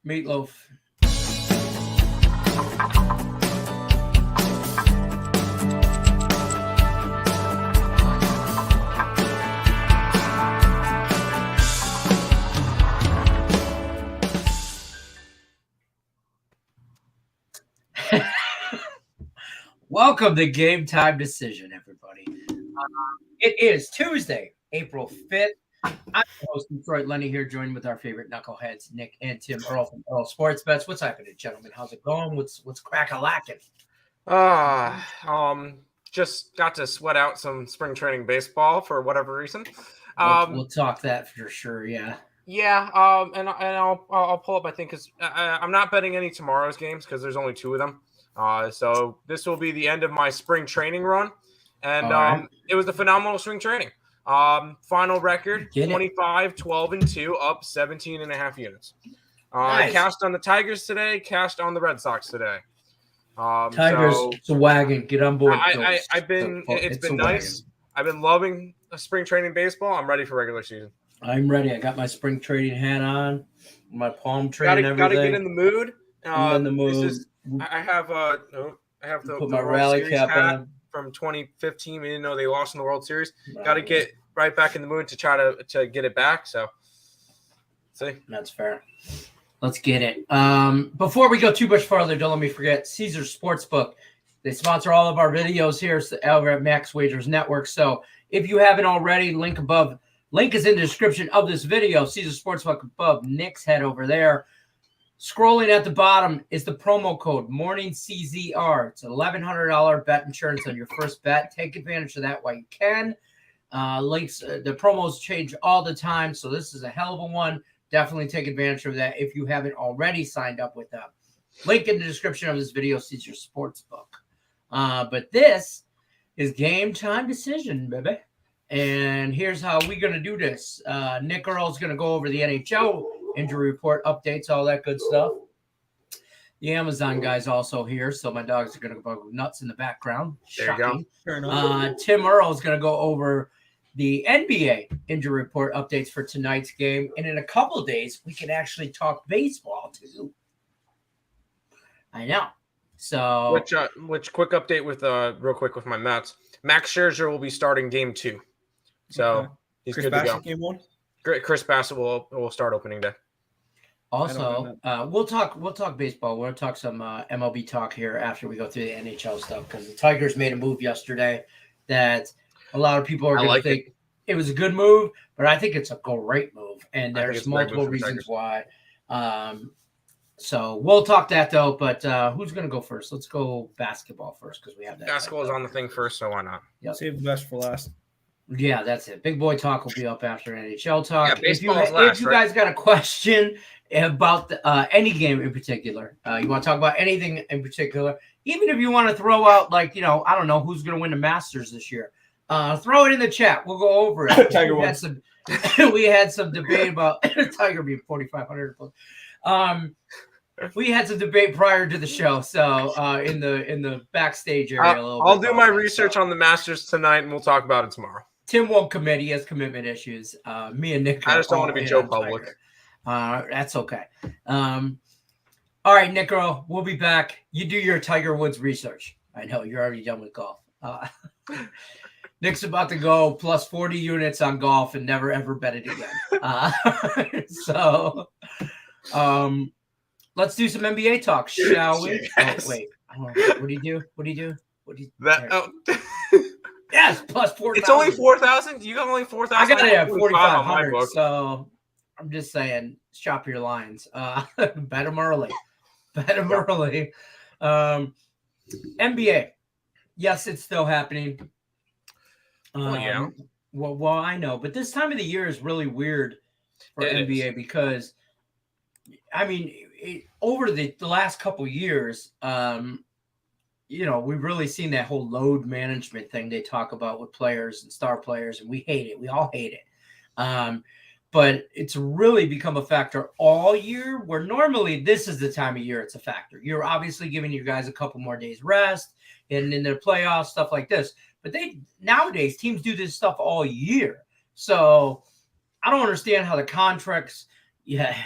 Meatloaf. Welcome to Game Time Decision, everybody. It is Tuesday, April 5th. I'm your host, Detroit Lenny, here, joined with our favorite knuckleheads, Nick and Tim Earl from Earl Sports Bets. What's happening, gentlemen? How's it going? What's crack-a-lacking? Just got to sweat out some spring training baseball for whatever reason. We'll talk that for sure, yeah. Yeah, and I'll pull up, I think, because I'm not betting any tomorrow's games because there's only 2 of them. So this will be the end of my spring training run. And It was a phenomenal spring training. Final record, 25, 12, and 2, up 17.5 units. Nice. Cashed on the Tigers today, cashed on the Red Sox today. Tigers, it's a wagon. Get on board. It's been nice. I've been loving spring training baseball. I'm ready for regular season. I'm ready. I got my spring trading hat on, my palm trade, everything. Gotta get in the mood. I'm in the mood. I have the put my rally cap on from 2015. We didn't know they lost in the World Series. Got to get right back in the mood to try to get it back. So, see, that's fair. Let's get it. Before we go too much farther, don't let me forget Caesars Sportsbook. They sponsor all of our videos here over at Max Wagers Network. So if you haven't already, link is in the description of this video. Caesars Sportsbook above. Nick's head over there. Scrolling at the bottom is the promo code MorningCZR. It's $1,100 bet insurance on your first bet. Take advantage of that while you can. Links, the promos change all the time, so this is a hell of a one. Definitely take advantage of that if you haven't already signed up with them. Link in the description of this video, Caesars Sportsbook. But this is Game Time Decision, baby. And here's how we're going to do this. Nick Earl's going to go over the NHL injury report, updates, all that good stuff. The Amazon guy's also here, so my dogs are going to go nuts in the background. There you go. Tim Earl's going to go over the NBA injury report updates for tonight's game. And in a couple of days, we can actually talk baseball, too. I know. So, which quick update with real quick with my Mets. Max Scherzer will be starting game 2. So he's Chris good Bassett, to go. Game 1? Chris Bassett will start opening day. Also, we'll talk baseball. We'll talk some MLB talk here after we go through the NHL stuff, because the Tigers made a move yesterday that a lot of people are going to think it was a good move, but I think it's a great move, and there's multiple reasons why. So we'll talk that though. But who's going to go first? Let's go basketball first, because we have that. Basketball is on the thing first, so why not? Yep. Save the best for last. Yeah, that's it. Big boy talk will be up after NHL talk. Yeah, if you guys got a question about any game in particular, you want to talk about anything in particular, even if you want to throw out, like, I don't know who's going to win the Masters this year, throw it in the chat. We'll go over it. Tiger we had some debate about Tiger being 4,500. We had some debate prior to the show, so in the backstage area a little bit. I'll do my research on the Masters tonight, and we'll talk about it tomorrow. Tim won't commit. He has commitment issues. Me and Nick. I just don't want to be Joe Public. That's okay. All right, Nick Earl, we'll be back. You do your Tiger Woods research. I know you're already done with golf. Nick's about to go plus 40 units on golf and never, ever bet it again. Let's do some NBA talk, shall we? Oh, wait. What do you do? Yes, plus 4,000. It's only 4,000? You got only 4,000? I got it at 4,500, so I'm just saying, shop your lines. Bet them early. NBA. Yes, it's still happening. Yeah. Well, I know, but this time of the year is really weird for NBA because, over the last couple years, we've really seen that whole load management thing they talk about with players and star players, and we hate it. We all hate it. But it's really become a factor all year, where normally this is the time of year it's a factor. You're obviously giving your guys a couple more days rest and in their playoffs, stuff like this. But nowadays, teams do this stuff all year. So I don't understand how the contracts, Yeah,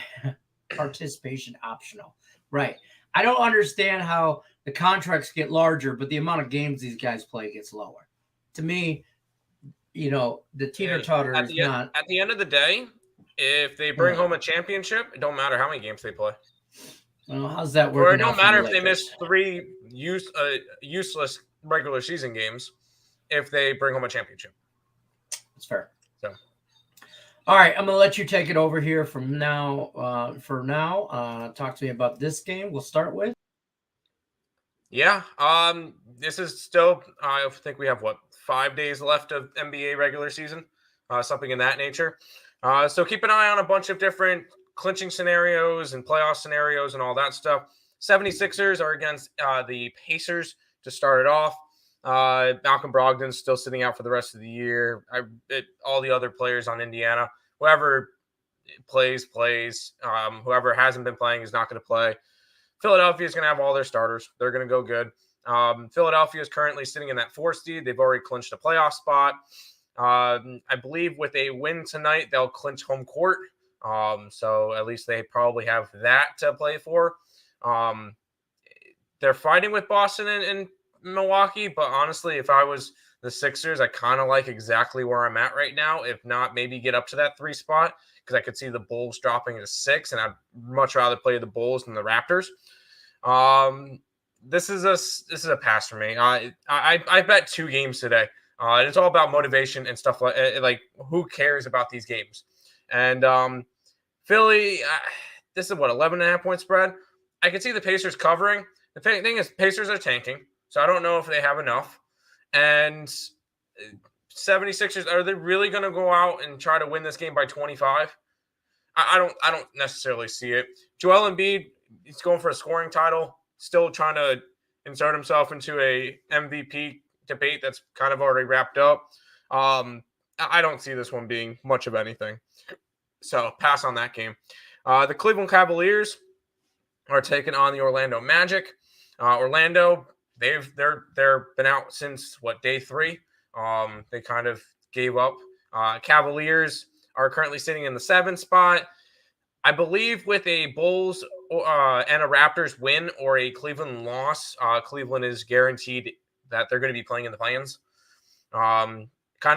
participation optional. Right. I don't understand how the contracts get larger, but the amount of games these guys play gets lower. To me, the teeter-totter is not. At the end of the day, if they bring home a championship, it don't matter how many games they play. Well, how's that working? Or it don't matter if they miss 3 useless regular season games if they bring home a championship. That's fair. So, all right, I'm going to let you take it over here from now. Talk to me about this game. We'll start with. Yeah, this is still. I think we have 5 days left of NBA regular season, something in that nature. So keep an eye on a bunch of different clinching scenarios and playoff scenarios and all that stuff. 76ers are against the Pacers to start it off. Malcolm Brogdon's still sitting out for the rest of the year. All the other players on Indiana, whoever plays. Whoever hasn't been playing is not going to play. Philadelphia is going to have all their starters. They're going to go good. Philadelphia is currently sitting in that 4th seed. They've already clinched a playoff spot. I believe with a win tonight, they'll clinch home court. So at least they probably have that to play for. They're fighting with Boston and Milwaukee, but honestly, if I was the Sixers, I kind of like exactly where I'm at right now. If not, maybe get up to that 3 spot because I could see the Bulls dropping to 6, and I'd much rather play the Bulls than the Raptors. This is a pass for me. I bet 2 games today. And it's all about motivation and stuff like who cares about these games. And Philly, this is 11.5 point spread. I can see the Pacers covering. The thing is, Pacers are tanking, so I don't know if they have enough. And 76ers, are they really going to go out and try to win this game by 25? I don't necessarily see it. Joel Embiid, he's going for a scoring title, still trying to insert himself into a MVP debate that's kind of already wrapped up. I don't see this one being much of anything. So pass on that game. The Cleveland Cavaliers are taking on the Orlando Magic. Orlando, they've been out since day 3. They kind of gave up. Cavaliers are currently sitting in the 7th spot. I believe with a Bulls and a Raptors win or a Cleveland loss, Cleveland is guaranteed that they're going to be playing in the play-ins. Kind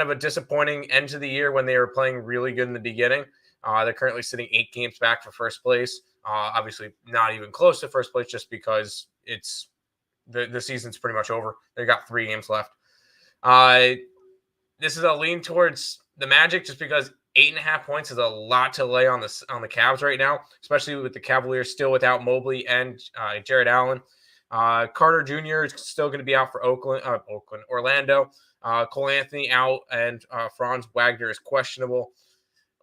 of a disappointing end to the year when they were playing really good in the beginning. They're currently sitting 8 games back for first place. Obviously not even close to first place just because it's the season's pretty much over. They got 3 games left. This is a lean towards the Magic just because 8.5 points is a lot to lay on the Cavs right now, especially with the Cavaliers still without Mobley and Jared Allen. Carter Jr. is still going to be out for Orlando. Cole Anthony out, and Franz Wagner is questionable.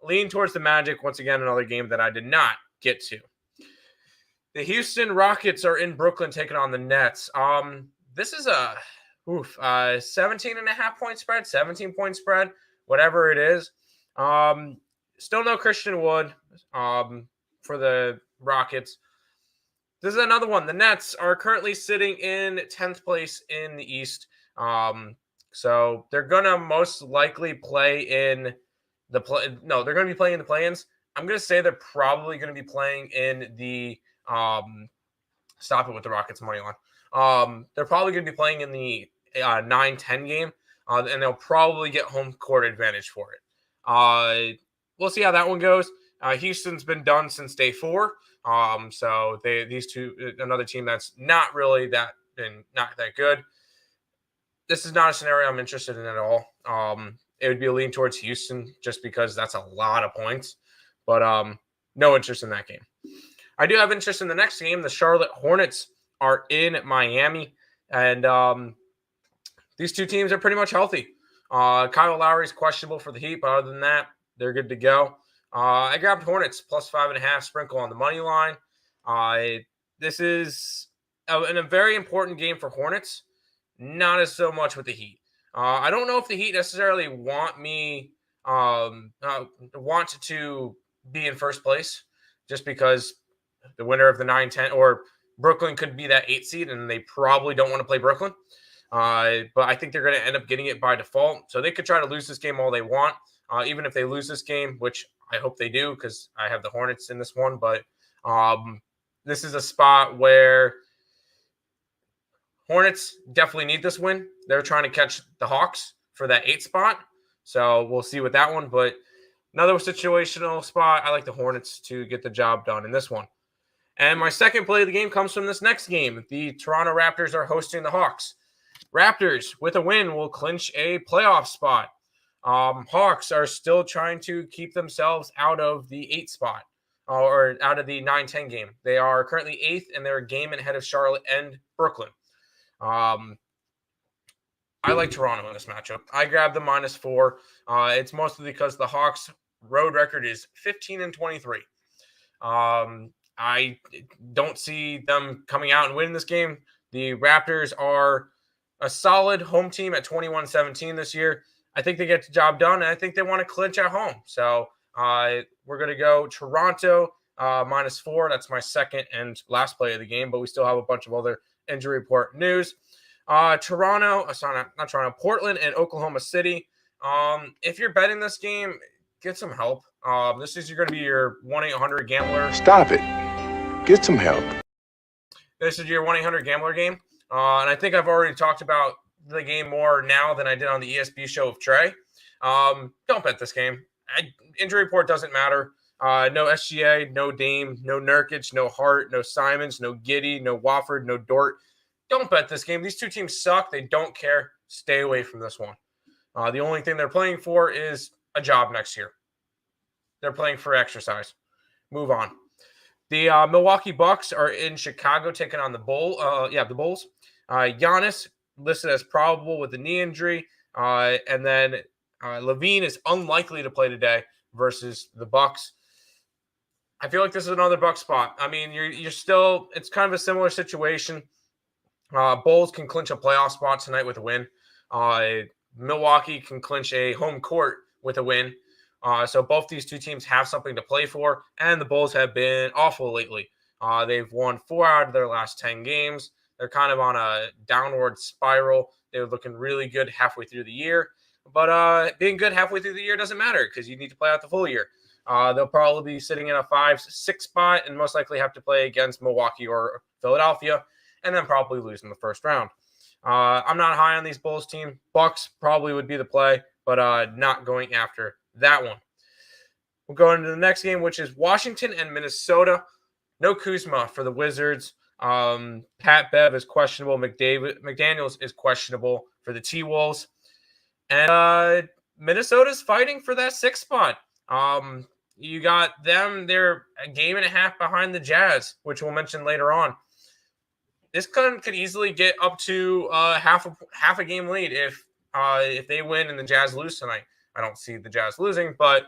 Lean towards the Magic. Once again, another game that I did not get to. The Houston Rockets are in Brooklyn taking on the Nets. This is a 17.5 point spread, 17-point spread, whatever it is. Still no Christian Wood for the Rockets. This is another one. The Nets are currently sitting in 10th place in the East. So they're going to most likely play in the play. No, they're going to be playing in the play-ins. I'm going to say they're probably going to be playing in the stop it with the Rockets money line. They're probably going to be playing in the 9-10 game, and they'll probably get home court advantage for it. We'll see how that one goes. Houston's been done since day 4. So these two, another team that's not really not that good. This is not a scenario I'm interested in at all. It would be a lean towards Houston just because that's a lot of points, but no interest in that game. I do have interest in the next game. The Charlotte Hornets are in Miami, and these two teams are pretty much healthy. Kyle Lowry is questionable for the Heat, but other than that, they're good to go. I grabbed Hornets plus 5.5 sprinkle on the money line. This is a very important game for Hornets, not as so much with the Heat. I don't know if the Heat necessarily want to be in first place just because the winner of the 9-10 or Brooklyn could be that 8 seed and they probably don't want to play Brooklyn. But I think they're going to end up getting it by default. So they could try to lose this game all they want. Even if they lose this game, which I hope they do because I have the Hornets in this one. But this is a spot where Hornets definitely need this win. They're trying to catch the Hawks for that 8th spot. So we'll see with that one. But another situational spot, I like the Hornets to get the job done in this one. And my second play of the game comes from this next game. The Toronto Raptors are hosting the Hawks. Raptors, with a win, will clinch a playoff spot. Hawks are still trying to keep themselves out of the 8th spot or out of the 9-10 game. They are currently 8th, and they're a game ahead of Charlotte and Brooklyn. I like Toronto in this matchup. I grabbed the -4. It's mostly because the Hawks' road record is 15-23. I don't see them coming out and winning this game. The Raptors are a solid home team at 21-17 this year. I think they get the job done, and I think they want to clinch at home. So we're going to go Toronto -4. That's my second and last play of the game, but we still have a bunch of other injury report news. Portland and Oklahoma City. If you're betting this game, get some help. This is going to be your 1-800-GAMBLER. Stop it. Get some help. This is your 1-800-GAMBLER game. And I think I've already talked about the game more now than I did on the ESB show of Trey. Don't bet this game. Injury report doesn't matter. No SGA, no Dame, no Nurkic, no Hart, no Simons, no Giddey, no Wofford, no Dort. Don't bet this game. These two teams suck. They don't care. Stay away from this one. The only thing they're playing for is a job next year. They're playing for exercise. Move on. The Milwaukee Bucks are in Chicago taking on the Bulls. Giannis listed as probable with a knee injury. And then Levine is unlikely to play today versus the Bucks. I feel like this is another Bucks spot. I mean, you're still, it's kind of a similar situation. Bulls can clinch a playoff spot tonight with a win. Milwaukee can clinch a home court with a win. So both these two teams have something to play for, and the Bulls have been awful lately. They've won 4 out of their last 10 games. They're kind of on a downward spiral. They were looking really good halfway through the year. But being good halfway through the year doesn't matter because you need to play out the full year. They'll probably be sitting in a 5-6 spot and most likely have to play against Milwaukee or Philadelphia and then probably lose in the first round. I'm not high on these Bulls team. Bucks probably would be the play, but not going after that one. We'll go into the next game, which is Washington and Minnesota. No Kuzma for the Wizards. Pat Bev is questionable. McDaniels is questionable for the T-Wolves. And Minnesota's fighting for that 6th spot. You got them. They're a game and a half behind the Jazz, which we'll mention later on. This could easily get up to half a game lead if they win and the Jazz lose tonight. I don't see the Jazz losing, but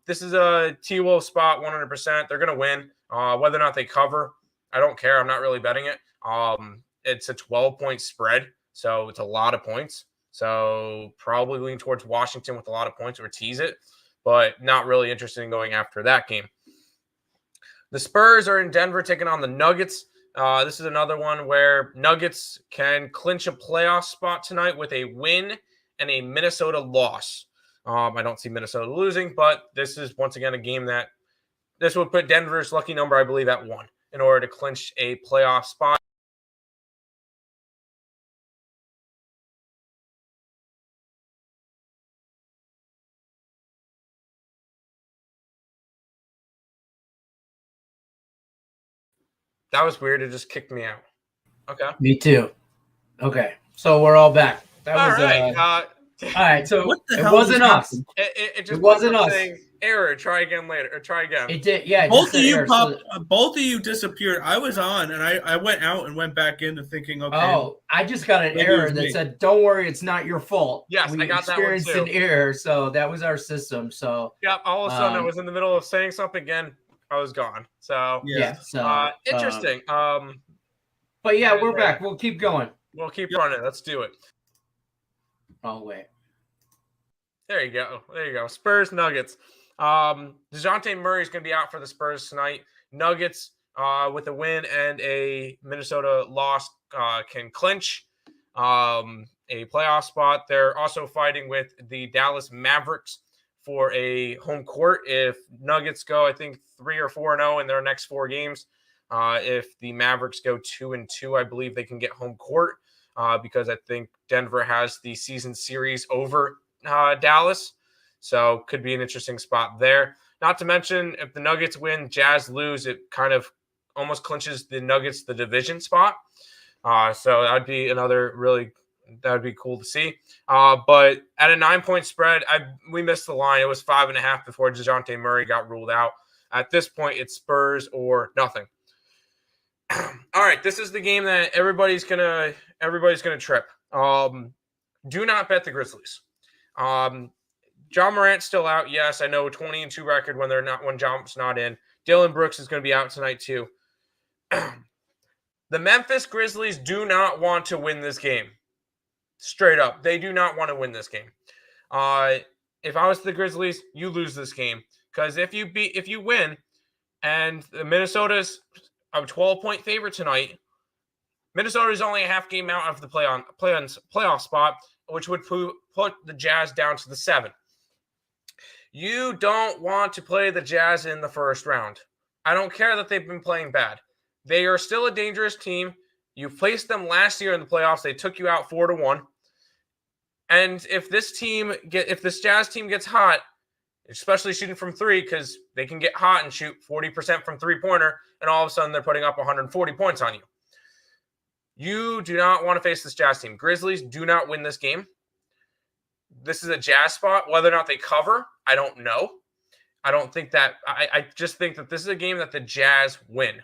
this is a T-Wolf spot 100%. They're going to win. Whether or not they cover, I don't care. I'm not really betting it. It's a 12-point spread, so it's a lot of points. So probably lean towards Washington with a lot of points or tease it, but not really interested in going after that game. The Spurs are in Denver taking on the Nuggets. This is another one where Nuggets can clinch a playoff spot tonight with a win and a Minnesota loss. I don't see Minnesota losing, but this is once again a game that this would put Denver's lucky number, I believe, at 1 in order to clinch a playoff spot. That was weird. It just kicked me out. Okay. Me too. Okay. So we're all back. That all was right. All right. So it hell wasn't just us. It just It wasn't us. saying error. Try again later. Or try again. It did. Yeah. it Both just of said you error, popped. Both of you disappeared. I was on, and I went out and went back into thinking, okay. Oh, I just got an Maybe it error was that me. said, "Don't worry, it's not your fault." Yes, we I got that one experienced too. an error, so that was our system. So Yep. All of a sudden, I Um, was in the middle of saying something again. I was gone. So yeah. So interesting. But yeah, we're back. We'll keep going. We'll keep running. Let's do it. Oh wait. There you go. There you go. Spurs Nuggets. DeJounte Murray is going to be out for the Spurs tonight. Nuggets with a win and a Minnesota loss can clinch a playoff spot. They're also fighting with the Dallas Mavericks for a home court if Nuggets go, I think 3 or 4-0 in their next 4 games. If the Mavericks go 2-2, I believe they can get home court because I think Denver has the season series over Dallas. So could be an interesting spot there. Not to mention, if the Nuggets win, Jazz lose, it kind of almost clinches the Nuggets the division spot. So that'd be that'd be cool to see. But at a 9-point spread, we missed the line. It was 5.5 before DeJounte Murray got ruled out. At this point, it's Spurs or nothing. All right, this is the game that everybody's gonna trip. Do not bet the Grizzlies. John Morant's still out. Yes, I know, 20-2 record when John's not in. Dylan Brooks is going to be out tonight too. The Memphis Grizzlies do not want to win this game. Straight up, they do not want to win this game. If I was the Grizzlies, you lose this game because if you win, and Minnesota's a 12-point favorite tonight, Minnesota is only a half game out of the playoff spot, which would put the Jazz down to the 7. You don't want to play the Jazz in the first round. I don't care that they've been playing bad. They are still a dangerous team. You faced them last year in the playoffs. They took you out 4-1. And if this Jazz team gets hot, especially shooting from 3, because they can get hot and shoot 40% from 3-pointer, and all of a sudden they're putting up 140 points on you. You do not want to face this Jazz team. Grizzlies do not win this game. This is a Jazz spot. Whether or not they cover, I don't know. I don't think that – I just think that this is a game that the Jazz win.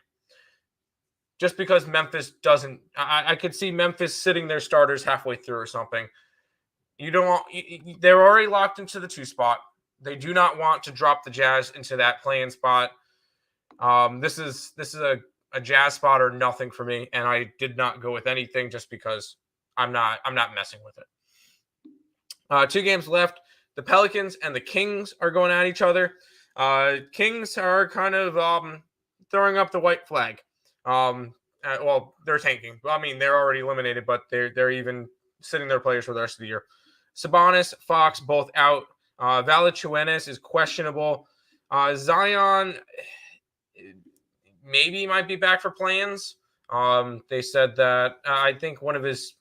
Just because Memphis doesn't – I could see Memphis sitting their starters halfway through or something. They're already locked into the 2 spot. They do not want to drop the Jazz into that play-in spot. This is a Jazz spot or nothing for me, and I did not go with anything just because I'm not messing with it. 2 games left. The Pelicans and the Kings are going at each other. Kings are kind of throwing up the white flag. Well, they're tanking. I mean, they're already eliminated, but they're even sitting their players for the rest of the year. Sabonis, Fox, both out. Valanciunas is questionable. Zion maybe might be back for plans. They said that I think one of his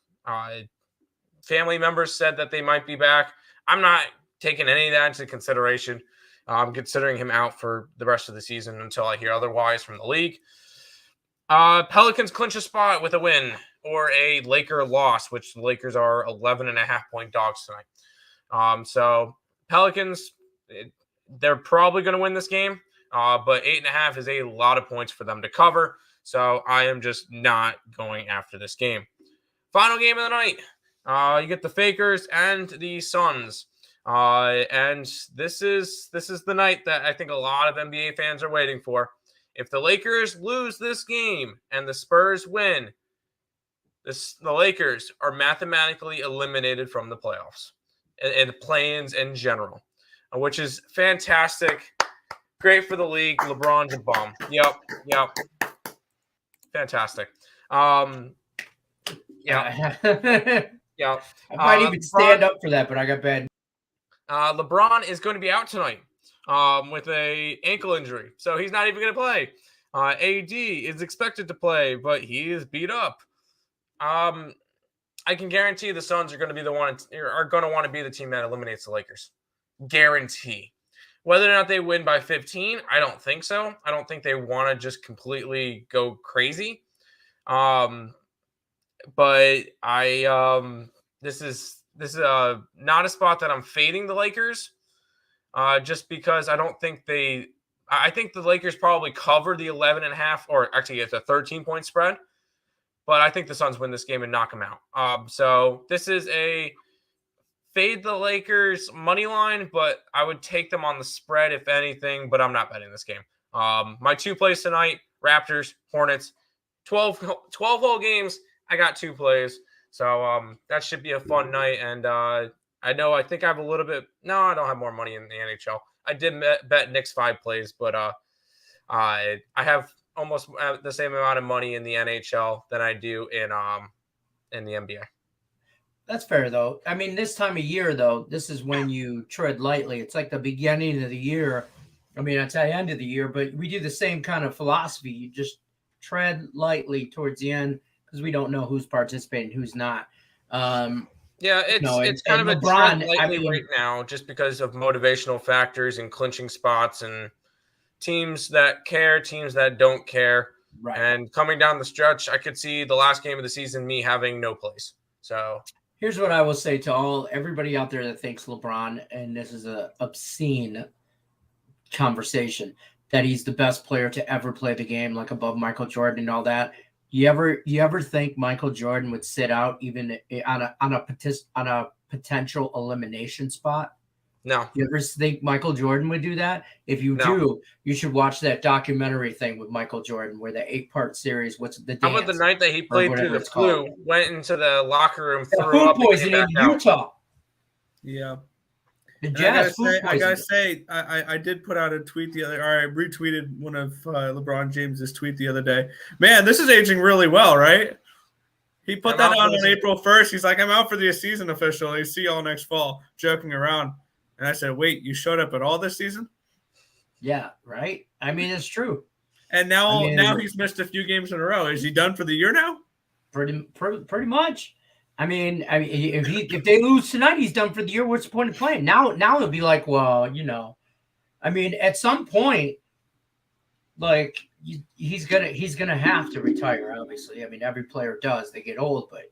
family members said that they might be back. I'm not taking any of that into consideration. I'm considering him out for the rest of the season until I hear otherwise from the league. Pelicans clinch a spot with a win or a Laker loss, which the Lakers are 11.5-point dogs tonight. So Pelicans, they're probably going to win this game, but 8.5 is a lot of points for them to cover. So I am just not going after this game. Final game of the night. You get the Fakers and the Suns. And this is the night that I think a lot of NBA fans are waiting for. If the Lakers lose this game and the Spurs win, the Lakers are mathematically eliminated from the playoffs and the play-ins in general, which is fantastic. Great for the league. LeBron's a bum. Yep. Fantastic. Yeah. Yeah. I might even stand up for that, but I got bad. LeBron is going to be out tonight with an ankle injury, so he's not even going to play. AD is expected to play, but he is beat up. I can guarantee the Suns are going to be want to be the team that eliminates the Lakers. Guarantee. Whether or not they win by 15, I don't think so. I don't think they want to just completely go crazy. But this is not a spot that I'm fading the Lakers, just because I think the Lakers probably cover the 11.5, or actually it's a 13-point spread, but I think the Suns win this game and knock them out. So this is a fade the Lakers money line, but I would take them on the spread if anything, but I'm not betting this game. My 2 plays tonight, Raptors, Hornets, 12 whole games. I got 2 plays. So that should be a fun night. And I think I have a little bit. No, I don't have more money in the NHL. I did bet Knicks 5 plays, but I have almost the same amount of money in the NHL than I do in the NBA. That's fair, though. I mean, this time of year, though, this is when you tread lightly. It's like the beginning of the year. I mean, it's the end of the year, but we do the same kind of philosophy. You just tread lightly towards the end because we don't know who's participating, who's not. Yeah, it's kind of a LeBron, trend lately right now, just because of motivational factors and clinching spots and teams that care, teams that don't care. Right. And coming down the stretch, I could see the last game of the season me having no place. So here's what I will say to everybody out there that thinks LeBron, and this is a obscene conversation, that he's the best player to ever play the game, like above Michael Jordan and all that. You ever think Michael Jordan would sit out even on a potential elimination spot? no. You ever think Michael Jordan would do that? If you do, you should watch that documentary thing with Michael Jordan, where the 8-part series. What's the dance? How about the night that he played through the flu, went into the locker room, the threw food up, poisoning in Utah? Yeah. The Jazz food I gotta poisoning. say, I did put out a tweet I retweeted one of LeBron James's tweet the other day. Man, this is aging really well, right? He put that out on April 1st. He's like, I'm out for the season officially. See y'all next fall, joking around. And I said, wait, you showed up at all this season? Yeah, right. I mean, it's true. And now he's missed a few games in a row. Is he done for the year now? Pretty much. I mean, if they lose tonight, he's done for the year. What's the point of playing? Now it'll be like, well, I mean, at some point, like he's gonna have to retire. Obviously, I mean, every player does. They get old, but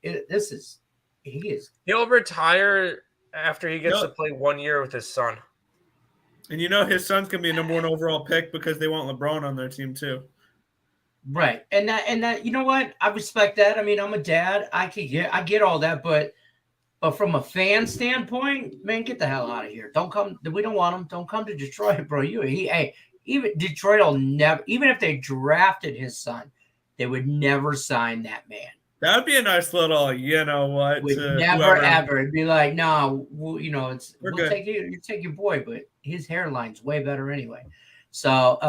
He'll retire after he gets to play 1 year with his son. And his son's gonna be a number 1 overall pick because they want LeBron on their team too. Right. And that you know what? I respect that. I mean, I'm a dad. I get all that, but from a fan standpoint, man, get the hell out of here. Don't come. We don't want him. Don't come to Detroit, bro. Even Detroit will never, even if they drafted his son, they would never sign that man. That would be a nice little, Would never ever. It'd be like, no, we'll take your boy, but his hairline's way better anyway. So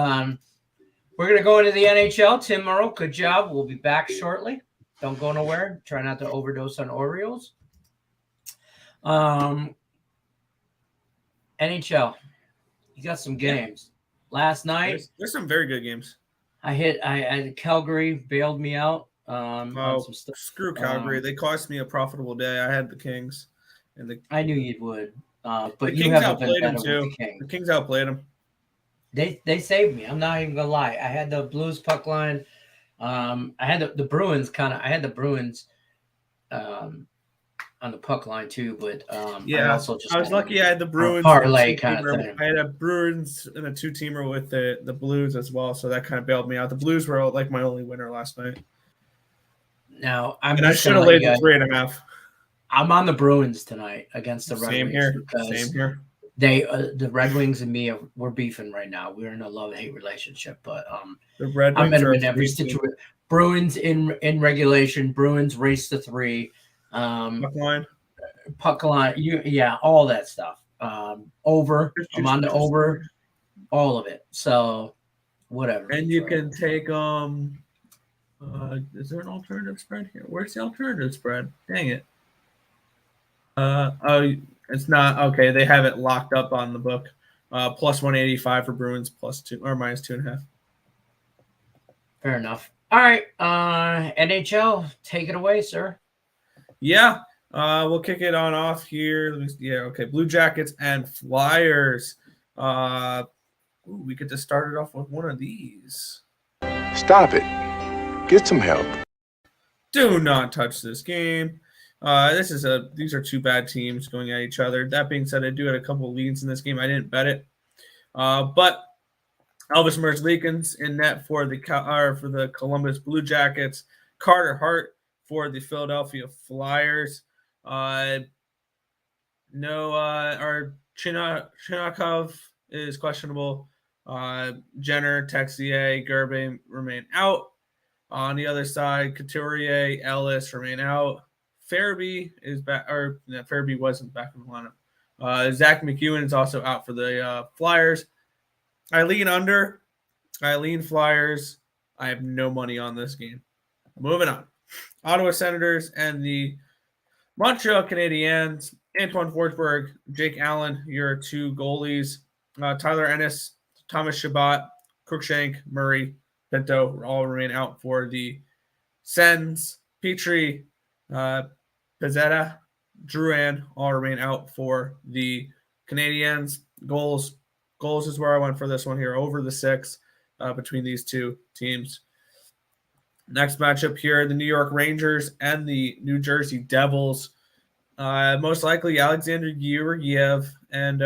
we're gonna go into the NHL. Tim Murrow, good job. We'll be back shortly. Don't go nowhere. Try not to overdose on Oreos. NHL. You got some games. Last night. There's some very good games. I Calgary bailed me out. On some stuff. Screw Calgary. They cost me a profitable day. I had the Kings. I knew you would. But the you Kings haven't been better too. with the Kings. The Kings outplayed them. They saved me. I'm not even gonna lie. I had the Blues puck line. I had the Bruins I had the Bruins on the puck line too, but I was lucky I had the Bruins parlay kind of thing. I had a Bruins and a 2-teamer with the Blues as well, so that kind of bailed me out. The Blues were like my only winner last night. Now I should have laid the 3.5. I'm on the Bruins tonight against the Red Wings. Same here. The Red Wings and me we're beefing right now. We're in a love-hate relationship, but the Red Wings I'm in every situation. Bruins in regulation. Bruins race to 3. Puck line. All that stuff. Over. I'm on the over. All of it. So whatever. And you can take is there an alternative spread here? Where's the alternative spread? Dang it. It's not okay. They have it locked up on the book. Plus 185 for Bruins, +2 or -2.5. Fair enough. All right. NHL, take it away, sir. Yeah. We'll kick it on off here. Okay. Blue Jackets and Flyers. We get to start it off with one of these. Stop it. Get some help. Do not touch this game. These are two bad teams going at each other. That being said, I do have a couple of leads in this game. I didn't bet it. But Elvis Merzlikins in net for the Columbus Blue Jackets. Carter Hart for the Philadelphia Flyers. Our Chinakov is questionable. Jenner, Texier, Gerbe remain out. On the other side, Couturier, Ellis remain out. Farabee is back, Farabee wasn't back in the lineup. Zach McEwen is also out for the Flyers. I lean under. I lean Flyers. I have no money on this game. Moving on. Ottawa Senators and the Montreal Canadiens, Antoine Forsberg, Jake Allen, your 2 goalies. Tyler Ennis, Thomas Chabot, Cruikshank, Murray, Pinto all remain out for the Sens. Petrie, Pizzetta, Drouin all remain out for the Canadiens. Goals is where I went for this one here, over the 6 between these 2 teams. Next matchup here, the New York Rangers and the New Jersey Devils. Most likely Alexander Georgiev and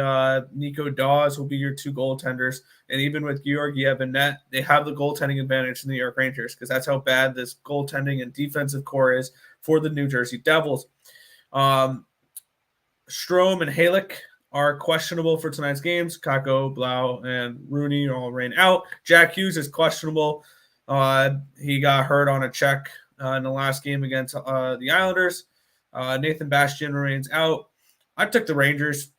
Nico Dawes will be your 2 goaltenders. And even with Georgiev and net, they have the goaltending advantage in the New York Rangers because that's how bad this goaltending and defensive core is for the New Jersey Devils. Strome and Halek are questionable for tonight's games. Kako, Blau, and Rooney all remain out. Jack Hughes is questionable. He got hurt on a check in the last game against the Islanders. Nathan Bastian remains out. I took the Rangers.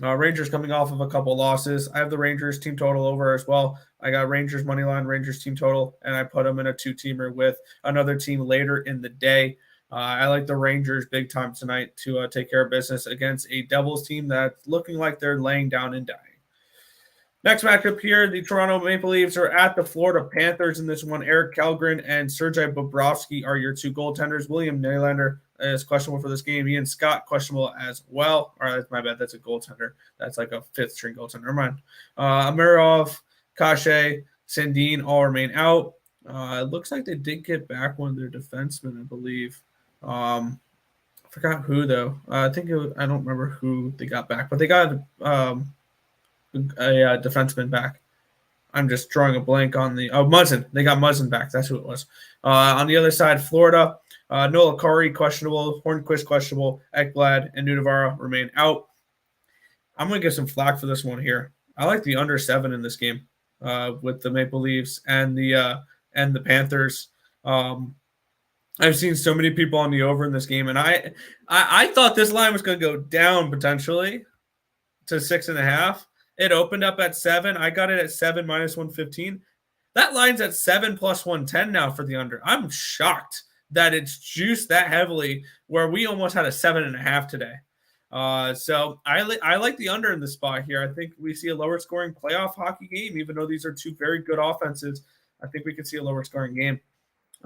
Rangers coming off of a couple losses. I have the Rangers team total over as well. I got Rangers money line, Rangers team total, and I put them in a 2-teamer with another team later in the day. I like the Rangers big time tonight to take care of business against a Devils team that's looking like they're laying down and dying. Next matchup here, the Toronto Maple Leafs are at the Florida Panthers in this one. Eric Kallgren and Sergei Bobrovsky are your 2 goaltenders. William Nylander is questionable for this game. Ian Scott questionable as well. All right, my bad. That's a goaltender. That's like a 5th-string goaltender. Never mind. Amirov, Kashe, Sandin all remain out. It looks like they did get back one of their defensemen, I believe. I forgot who, though. I don't remember who they got back, but they got a defenseman back. I'm just drawing a blank on the Muzzin. They got Muzzin back. That's who it was. On the other side, Florida, Noel Acciari questionable, Hornquist questionable, Ekblad and Nudavara remain out. I'm going to give some flack for this one here. I like the under 7 in this game with the Maple Leafs and the Panthers. I've seen so many people on the over in this game, and I thought this line was going to go down potentially to 6.5. It opened up at 7. I got it at 7 minus 115. That line's at 7 plus 110 now for the under. I'm shocked that it's juiced that heavily where we almost had a 7.5 today. So I like the under in this spot here. I think we see a lower scoring playoff hockey game, even though these are 2 very good offenses. I think we could see a lower scoring game.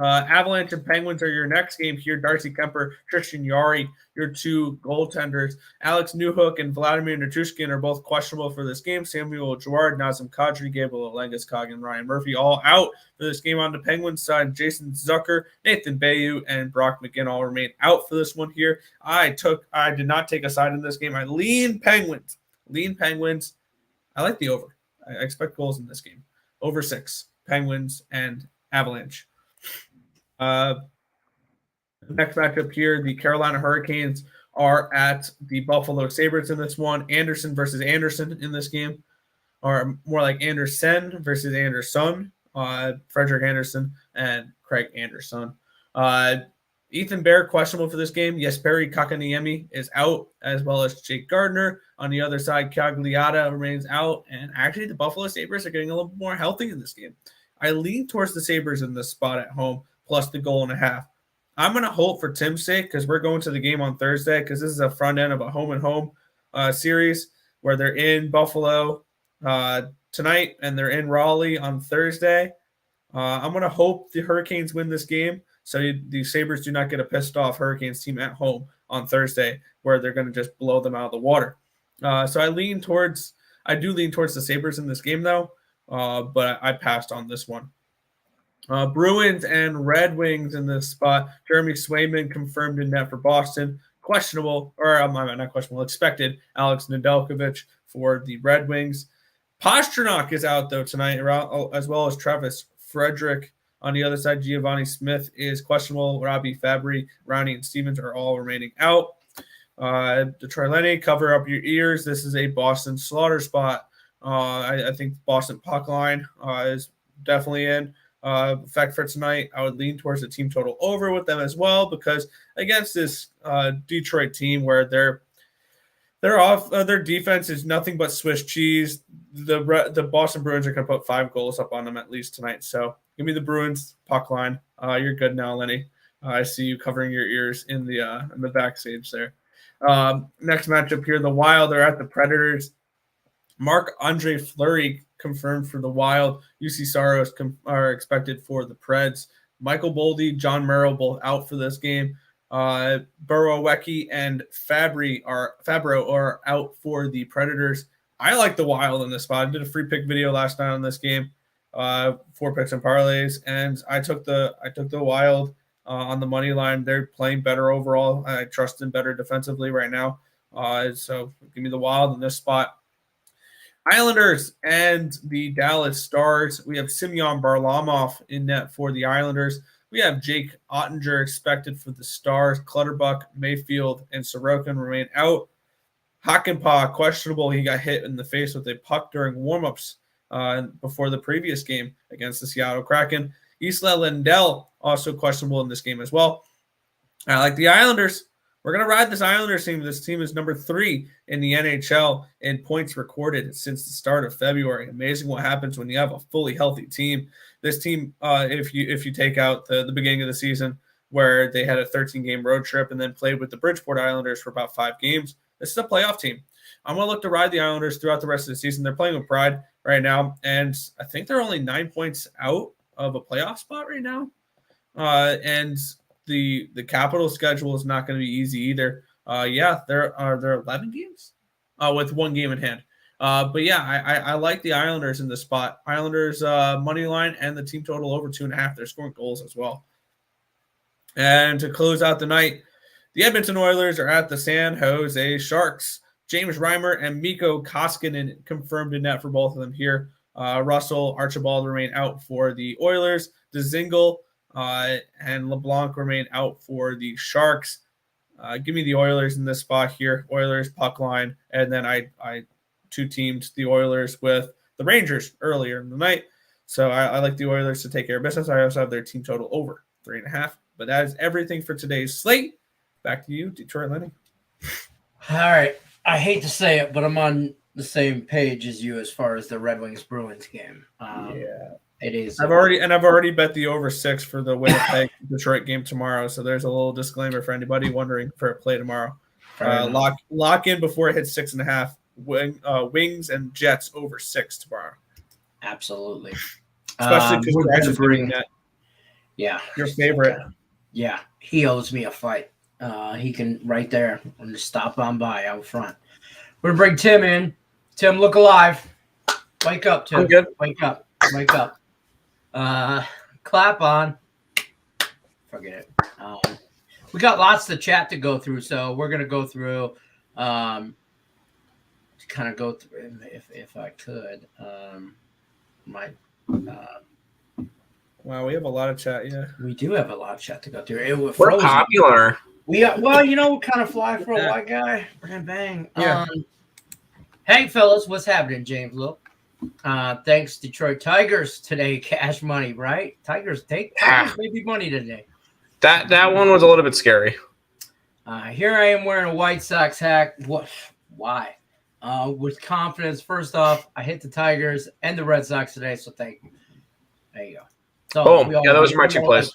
Avalanche and Penguins are your next game here. Darcy Kemper, Tristan Yari, your 2 goaltenders. Alex Newhook and Vladimir Nichushkin are both questionable for this game. Samuel Girard, Nazem Kadri, Gabriel Landeskog, and Ryan Murphy all out for this game on the Penguins side. Jason Zucker, Nathan Bayou, and Brock McGinn all remain out for this one here. I did not take a side in this game. I lean Penguins. I like the over. I expect goals in this game. Over 6. Penguins and Avalanche. Next matchup here, the Carolina Hurricanes are at the Buffalo Sabres in this one. Anderson versus Anderson in this game, or more like Anderson versus Anderson. Frederick Anderson and Craig Anderson. Ethan Bear questionable for this game. Jesperi Kakaniemi is out, as well as Jake Gardner. On the other side, Cagliata remains out, and actually the Buffalo Sabres are getting a little more healthy in this game. I lean towards the Sabres in this spot at home, plus the 1.5. I'm going to hold for Tim's sake because we're going to the game on Thursday because this is a front end of a home-and-home series where they're in Buffalo tonight and they're in Raleigh on Thursday. I'm going to hope the Hurricanes win this game so the Sabres do not get a pissed-off Hurricanes team at home on Thursday where they're going to just blow them out of the water. So I do lean towards the Sabres in this game, though, but I passed on this one. Bruins and Red Wings in this spot. Jeremy Swayman confirmed in net for Boston. Expected Alex Nedeljkovic for the Red Wings. Pastrnak is out, though, tonight, as well as Travis Frederick. On the other side, Giovanni Smith is questionable. Robbie Fabry, Ronnie, and Stevens are all remaining out. Detroit Lenny, cover up your ears. This is a Boston slaughter spot. I think Boston puck line is definitely in. Fact for tonight, I would lean towards the team total over with them as well because against this Detroit team where their defense is nothing but Swiss cheese, the Boston Bruins are going to put 5 goals up on them at least tonight. So give me the Bruins puck line. You're good now, Lenny. I see you covering your ears in the backstage there. Next matchup here, the Wild are at the Predators. Marc-Andre Fleury confirmed for the Wild. UC Saros are expected for the Preds. Michael Boldy, John Merrill both out for this game. Borowiecki and Fabro are out for the Predators. I like the Wild in this spot. I did a free pick video last night on this game, 4 picks and parlays, and I took the Wild on the money line. They're playing better overall. I trust them better defensively right now. So give me the Wild in this spot. Islanders and the Dallas Stars. We have Semyon Varlamov in net for the Islanders. We have Jake Ottinger expected for the Stars. Clutterbuck, Mayfield, and Sorokin remain out. Hakanpää, questionable. He got hit in the face with a puck during warmups before the previous game against the Seattle Kraken. Isla Lindell, also questionable in this game as well. I like the Islanders. We're going to ride this Islanders team. This team is number 3 in the NHL in points recorded since the start of February. Amazing what happens when you have a fully healthy team. This team, if you take out the beginning of the season where they had a 13-game road trip and then played with the Bridgeport Islanders for about 5 games, this is a playoff team. I'm going to look to ride the Islanders throughout the rest of the season. They're playing with pride right now, and I think they're only 9 points out of a playoff spot right now. And the Capital schedule is not going to be easy either. There are 11 games with 1 game in hand. But yeah, I like the Islanders in this spot. Islanders money line and the team total over 2.5. They're scoring goals as well. And to close out the night, the Edmonton Oilers are at the San Jose Sharks. James Reimer and Mikko Koskinen confirmed in net for both of them here. Russell, Archibald remain out for the Oilers. DeZingle and LeBlanc remain out for the Sharks. Give me the Oilers in this spot here. Oilers, puck line. And then I two-teamed the Oilers with the Rangers earlier in the night. So I like the Oilers to take care of business. I also have their team total over 3.5. But that is everything for today's slate. Back to you, Detroit Lenny. All right. I hate to say it, but I'm on the same page as you as far as the Red Wings Bruins game. Yeah. It is. I've already bet the over 6 for the Winnipeg Detroit game tomorrow. So there's a little disclaimer for anybody wondering for a play tomorrow. Lock in before it hits 6.5. Wings and Jets over 6 tomorrow. Absolutely. Especially because we're actually bringing that. Yeah. Your favorite. Yeah. He owes me a fight. He can right there and just stop on by out front. We're gonna bring Tim in. Tim, look alive. Wake up, Tim. I'm good. Wake up. Wake up. Clap on. Forget it. We got lots of chat to go through, so we're gonna go through. To kind of go through, if I could. Wow, we have a lot of chat. Yeah, we do have a lot of chat to go through. We're popular. Well, kind of fly for a white guy. Bang. Yeah. Hey, fellas, what's happening, James? Look. Thanks, Detroit Tigers today. Cash money, right? Tigers maybe money today. That one was a little bit scary. Here I am wearing a White Sox hat. What? Why? With confidence. First off, I hit the Tigers and the Red Sox today, so thank you. There you go. So boom. Yeah, those are my 2 plays.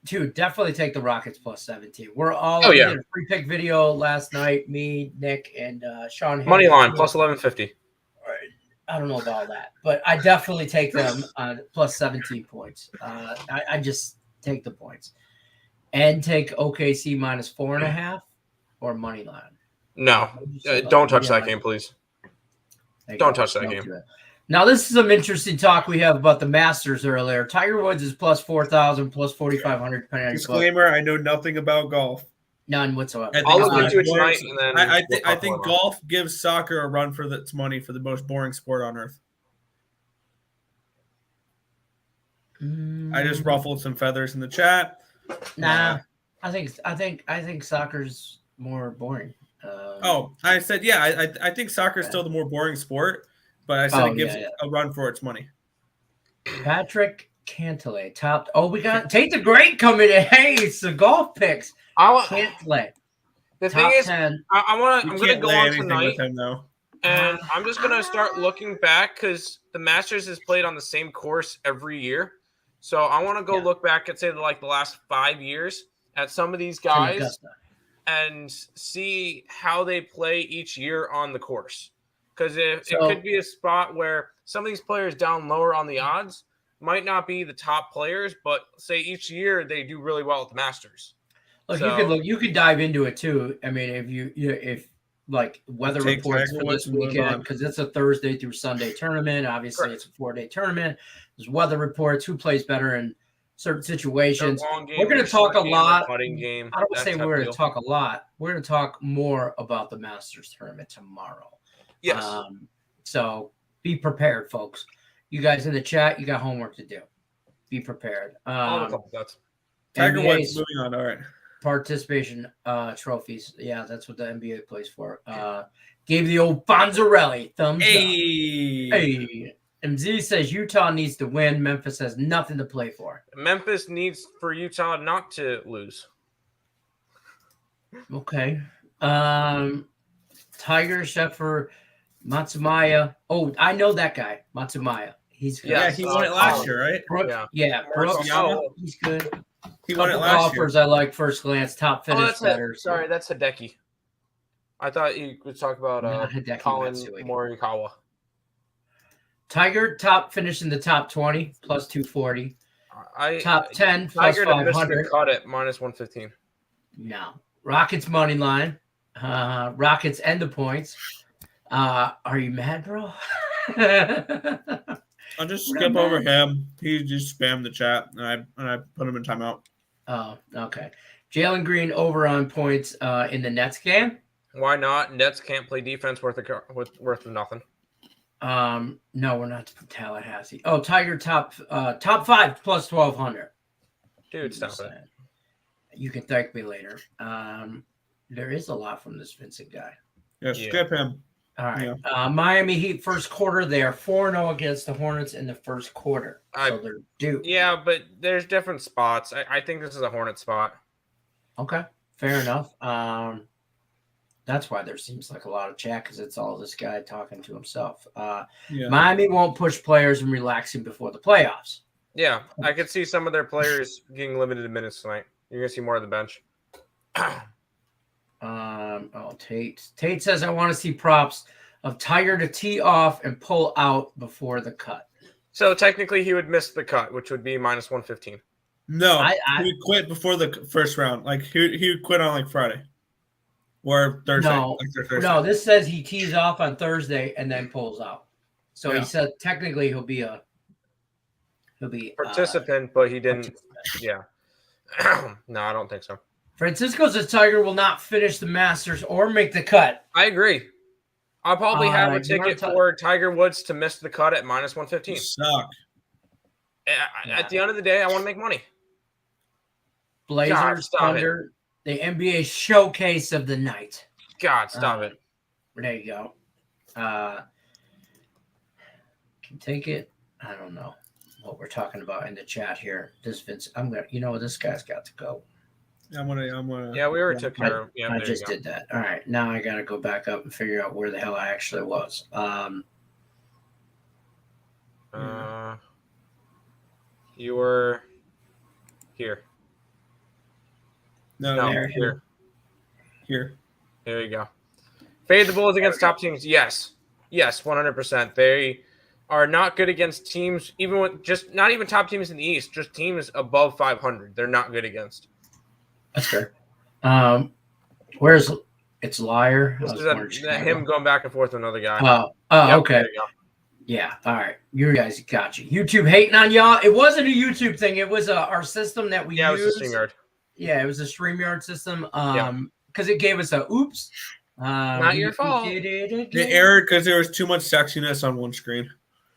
Dude, definitely take the Rockets plus 17. We're all we did a free pick video last night. Me, Nick, and Sean. Money line plus 1150. I don't know about that, but I definitely take them plus 17 points. I just take the points and take OKC minus 4.5 or money line. No, don't touch that game, please. Don't touch that game. Now, this is some interesting talk we have about the Masters earlier. Tiger Woods is plus 4,000, plus 4,500, depending on your disclaimer, I know nothing about golf. None whatsoever. I'll look into it tonight. And then I think golf gives soccer a run for its money for the most boring sport on earth. I just ruffled some feathers in the chat. Nah, I think soccer's more boring. I said I think soccer is still the more boring sport. But I said it gives a run for its money. Patrick Cantlay topped. Oh, we got Tate the Great coming in. Hey, it's the golf picks. Cantlay. The thing is, I'm gonna go on tonight, with him, though. And I'm just gonna start looking back because the Masters is played on the same course every year. So I want to go look back at, say, like the last 5 years at some of these guys and see how they play each year on the course. Because it could be a spot where some of these players down lower on the odds might not be the top players, but say each year they do really well at the Masters. Look, you could dive into it too. I mean, if like weather reports for this weekend, because it's a Thursday through Sunday tournament. Obviously, It's a 4-day tournament. There's weather reports, who plays better in certain situations. We're going to talk a lot. I don't say we're going to talk a lot. We're going to talk more about the Masters tournament tomorrow. Yes. So be prepared, folks. You guys in the chat, you got homework to do. Be prepared. Tiger Woods moving on. All right. Participation trophies. Yeah, that's what the NBA plays for. Gave the old Fonzarelli thumbs up. Hey. MZ says Utah needs to win. Memphis has nothing to play for. Memphis needs for Utah not to lose. Okay. Tiger, Sheffer, Matsumaya. Oh, I know that guy, Matsumaya. He's good. Yeah, he won it last year, right? Brooks. He's good. He won it last year. I like first glance, top finish better. Sorry, that's Hideki. I thought you would talk about Colin Morikawa. Tiger top finish in the top 20 plus 240. Top 10 plus Tiger 500. Cut it minus 115. No. Rockets money line. Rockets end the points. Are you mad, bro? I'll just skip over him. He just spammed the chat, and I put him in timeout. Oh, okay. Jalen Green over on points in the Nets game. Why not? Nets can't play defense worth of nothing. No, we're not Tallahassee. Oh, Tiger top 5 plus 1,200. Dude, stop it. You can thank me later. There is a lot from this Vincent guy. Yeah, skip him. All right. Yeah. Miami Heat first quarter. They are 4-0 against the Hornets in the first quarter. So they're due. Yeah, but there's different spots. I think this is a Hornet spot. Okay, fair enough. That's why there seems like a lot of chat, because it's all this guy talking to himself. Miami won't push players and relaxing before the playoffs. Yeah, I could see some of their players getting limited minutes tonight. You're going to see more of the bench. Tate says, I want to see props of Tiger to tee off and pull out before the cut. So technically he would miss the cut, which would be minus 115. No, he would quit before the first round. Like he would quit on like Friday or Thursday. No, this says he tees off on Thursday and then pulls out. So he said technically he'll be participant, but he didn't. Yeah. No, I don't think so. Francisco says Tiger will not finish the Masters or make the cut. I agree. I'll probably have a ticket for Tiger Woods to miss the cut at minus 115. You suck. At the end of the day, I want to make money. Blazers Thunder, the NBA showcase of the night. God, stop it. There you go. Can take it. I don't know what we're talking about in the chat here. This Vince, this guy's got to go. I'm gonna. Yeah, we already took care of. Yeah, I just did that. All right, now I gotta go back up and figure out where the hell I actually was. You were here. No, here. Here. There you go. Fade the Bulls against top teams. Yes, 100%. They are not good against teams, even with not even top teams in the East, just teams above 500. They're not good against. That's fair. Where's it's liar? This is him going back and forth with another guy. Okay. Yeah. All right. You guys got you. YouTube hating on y'all. It wasn't a YouTube thing. It was our system that we used. Yeah, it was a StreamYard. Yeah, it was a StreamYard system. Because it gave us a oops. Not your fault. It errored because there was too much sexiness on one screen.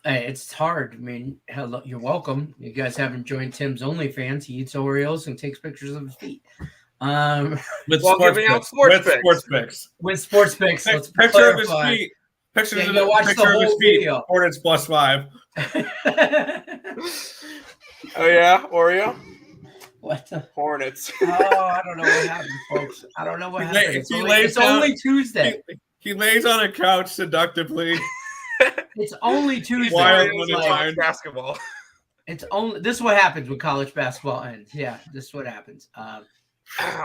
Hey, it's hard. I mean, hello, you're welcome. You guys haven't joined Tim's OnlyFans. He eats Oreos and takes pictures of his feet. With sports picks. With sports picks. Let's picture of his feet. Picture of his feet. Video. Hornets +5. Oh yeah, Oreo. What the Hornets? I don't know what happened, folks. I don't know what happened. It's only Tuesday. He lays on a couch seductively. It's only Tuesday. Wild basketball. This is what happens when college basketball ends. Yeah, this is what happens.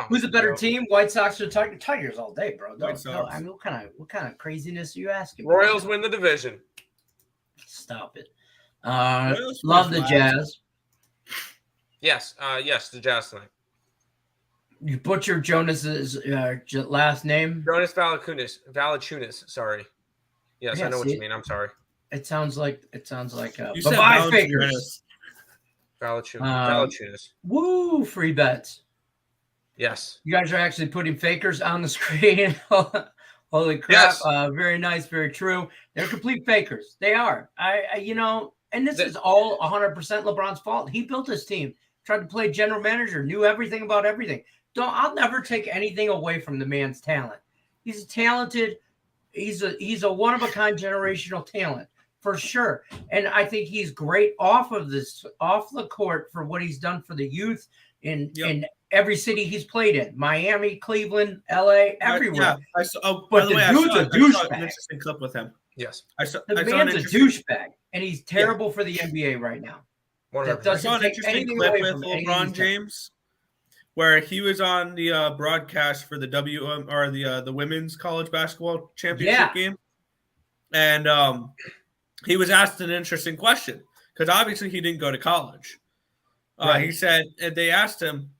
Who's a better team, White Sox or Tigers? Tigers all day, bro. No, I mean, what kind of craziness are you asking? Royals win the division. Stop it. Love the Jazz. Yes, the Jazz tonight. You butchered Jonas's last name. Jonas Valanciunas. Sorry. Yes, I know what you mean. I'm sorry. It sounds like you said five figures. Valanciunas. Woo! Free bets. Yes. You guys are actually putting fakers on the screen. Holy crap! Yes. Very nice. Very true. They're complete fakers. They are. And this is all 100% LeBron's fault. He built his team. Tried to play general manager. Knew everything about everything. I'll never take anything away from the man's talent. He's talented. He's a one-of-a-kind generational talent for sure. And I think he's great off the court for what he's done for the youth in every city he's played in. Miami, Cleveland, LA, everywhere. I saw an interesting clip with him. Yes. The man's a douchebag, and he's terrible for the NBA right now. I saw an interesting clip with LeBron James where he was on the broadcast for the the women's college basketball championship game, and he was asked an interesting question because obviously he didn't go to college. Right. He said, and they asked him,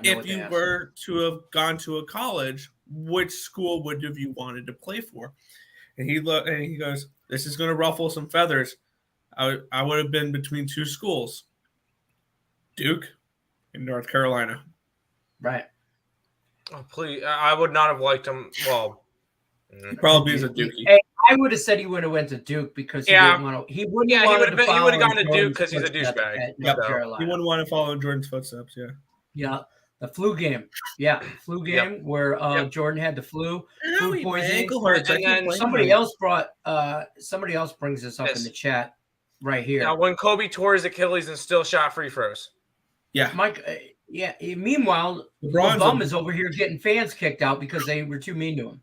if you were to have gone to a college, which school would have you wanted to play for? And he looked and he goes, "This is going to ruffle some feathers. I would have been between two schools, Duke and North Carolina." Right. Oh, please. I would not have liked him. Well, he probably is a Dookie. Hey, I would have said he would have went to Duke because he didn't want to. He would have gone to Duke because he's a douchebag. He wouldn't want to follow in Jordan's footsteps. Yeah. Yeah. The flu game. Yeah. Flu game where Jordan had the flu. Food poisoning. And then somebody else brings this up in the chat right here. Now, when Kobe tore his Achilles and still shot free throws. Yeah. Mike. Yeah. Meanwhile, LeBron is over here getting fans kicked out because they were too mean to him.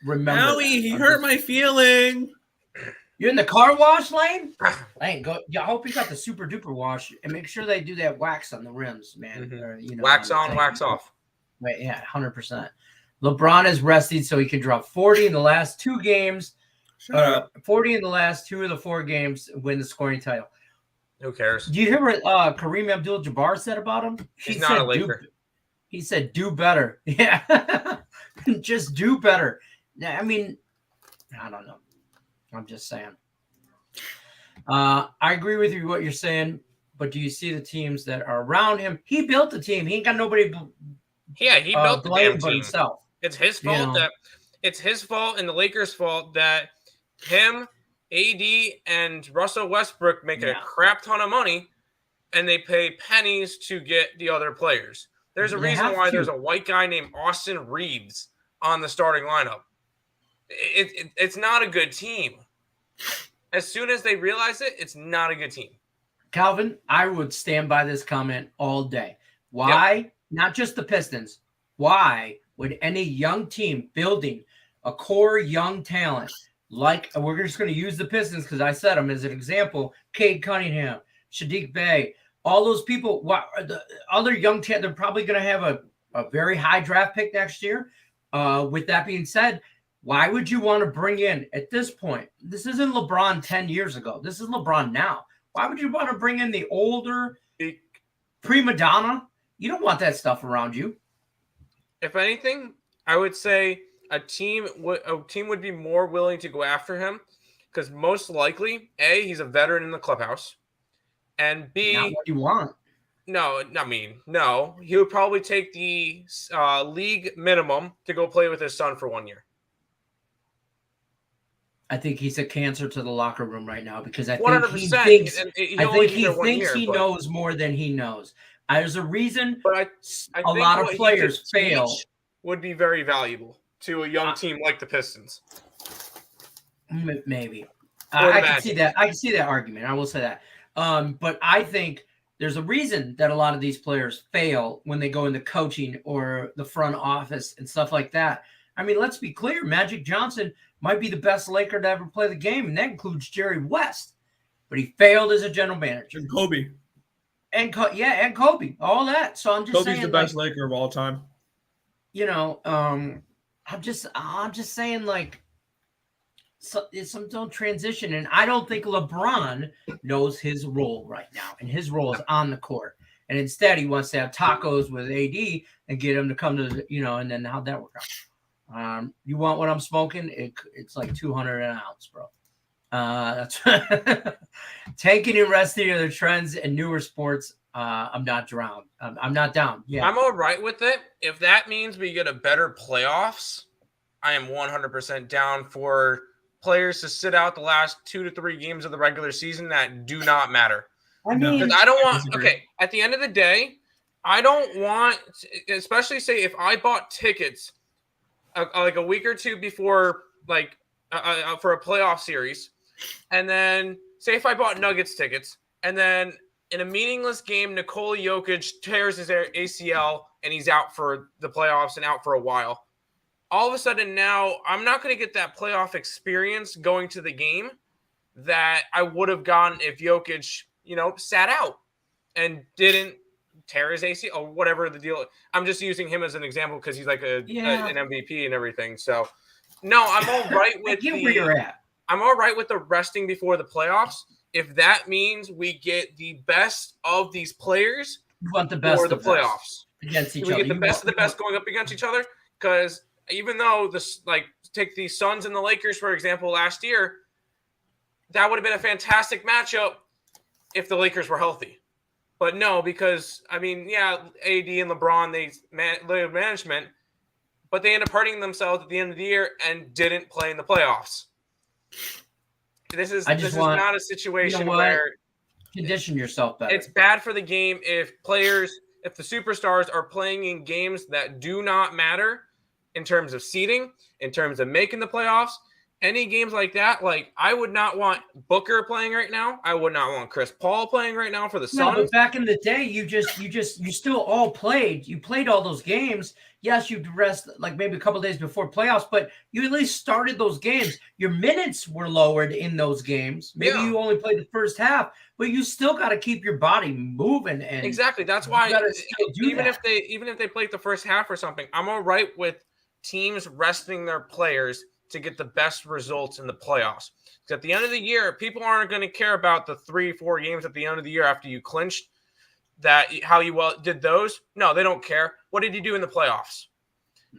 Remember, Howie, he hurt my feeling. You're in the car wash lane? I hope you got the super duper wash and make sure they do that wax on the rims, man. Mm-hmm. Or, wax on, wax off. Right, yeah, 100%. LeBron is resting so he can drop 40 in the last two games. 40 in the last two of the 4 games, win the scoring title. Who cares? Do you hear what Kareem Abdul-Jabbar said about him? He's not a Laker. He said, do better. Yeah. Just do better. I mean, I don't know. I'm just saying. I agree with you what you're saying, but do you see the teams that are around him? He built the team. He ain't got nobody. He built the damn team. Himself. It's his fault it's his fault and the Lakers' fault that him, AD, and Russell Westbrook make a crap ton of money, and they pay pennies to get the other players. There's a reason why there's a white guy named Austin Reeves on the starting lineup. It's not a good team. As soon as they realize it, it's not a good team. Calvin, I would stand by this comment all day. Why? Yep. Not just the Pistons. Why would any young team building a core young talent like we're just going to use the Pistons because I said them as an example, Cade Cunningham, Sadiq Bey, all those people, the other young talent, they're probably going to have a very high draft pick next year. With that being said, why would you want to bring in, at this point, this isn't LeBron 10 years ago. This is LeBron now. Why would you want to bring in the older prima donna? You don't want that stuff around you. If anything, I would say a team would be more willing to go after him because most likely, A, he's a veteran in the clubhouse, and B, not what you want. No, he would probably take the league minimum to go play with his son for 1 year. I think he's a cancer to the locker room right now because I think 100%. he thinks he knows more than he knows. There's a reason I a lot of players fail. Would be very valuable to a young team like the Pistons. Maybe. I can see that. I can see that argument. I will say that. But I think there's a reason that a lot of these players fail when they go into coaching or the front office and stuff like that. I mean, let's be clear. Magic Johnson might be the best Laker to ever play the game, and that includes Jerry West. but he failed as a general manager. And Kobe. And Kobe, all that. So I'm just Kobe's saying, the best Laker of all time. I'm just saying, like, it's some transition, and I don't think LeBron knows his role right now, and his role is on the court. And instead, he wants to have tacos with AD and get him to come to and then how'd that work out? You want what I'm smoking? It's like 200 an ounce, bro. That's taking and resting are the trends and newer sports. I'm not drowned. I'm not down. Yeah, I'm all right with it. If that means we get a better playoffs, I am 100% down for players to sit out the last 2 to 3 games of the regular season that do not matter. I mean, Because I don't want. Okay, at the end of the day, I don't want, especially say if I bought tickets like a week or two before, like for a playoff series, and then say if I bought Nuggets tickets, and then in a meaningless game, Nikola Jokic tears his ACL and he's out for the playoffs and out for a while. All of a sudden now, I'm not going to get that playoff experience going to the game that I would have gotten if Jokic, sat out and didn't tear his ACL or whatever the deal. I'm just using him as an example because he's like an MVP and everything. So, no, I'm all right with where you're at. I'm all right with the resting before the playoffs. If that means we get the best of these players for the playoffs against each other, we get the best of the best going up against each other. Because even though take the Suns and the Lakers for example last year, that would have been a fantastic matchup if the Lakers were healthy. But no, because AD and LeBron they have management, but they end up hurting themselves at the end of the year and didn't play in the playoffs. This is not a situation where condition yourself better. It's bad for the game if the superstars are playing in games that do not matter in terms of seeding, in terms of making the playoffs. Any games like that, like I would not want Booker playing right now. I would not want Chris Paul playing right now for the Suns. No, but back in the day, you still all played. You played all those games. Yes, you'd rest like maybe a couple days before playoffs, but you at least started those games. Your minutes were lowered in those games. Maybe you only played the first half, but you still got to keep your body moving. And exactly, that's why if they played the first half or something, I'm all right with teams resting their players to get the best results in the playoffs. Because at the end of the year, people aren't going to care about the 3-4 games at the end of the year after you clinched how you did those. No, they don't care. What did you do in the playoffs?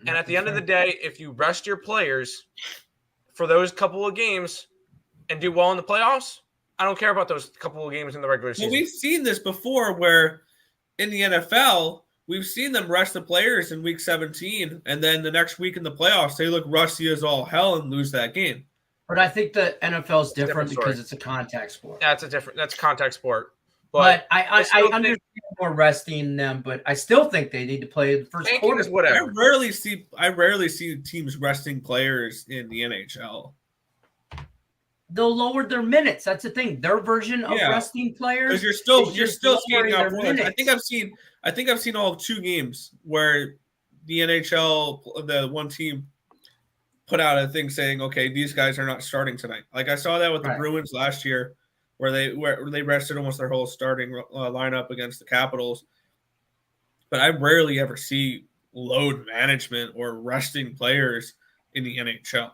And at the end of the day, if you rest your players for those couple of games and do well in the playoffs, I don't care about those couple of games in the regular season. Well, we've seen this before where in the NFL, we've seen them rest the players in week 17, and then the next week in the playoffs, they look rusty as all hell and lose that game. But I think the NFL is different because it's a contact sport. That's contact sport. But I understand more resting them, but I still think they need to play the first quarter. Whatever. I rarely see teams resting players in the NHL. They'll lower their minutes. That's the thing. Their version of resting players. Because you're still skating out points. I think I've seen all 2 games where the NHL, the one team, put out a thing saying, "Okay, these guys are not starting tonight." Like I saw that with the Bruins last year, where they rested almost their whole starting lineup against the Capitals. But I rarely ever see load management or resting players in the NHL.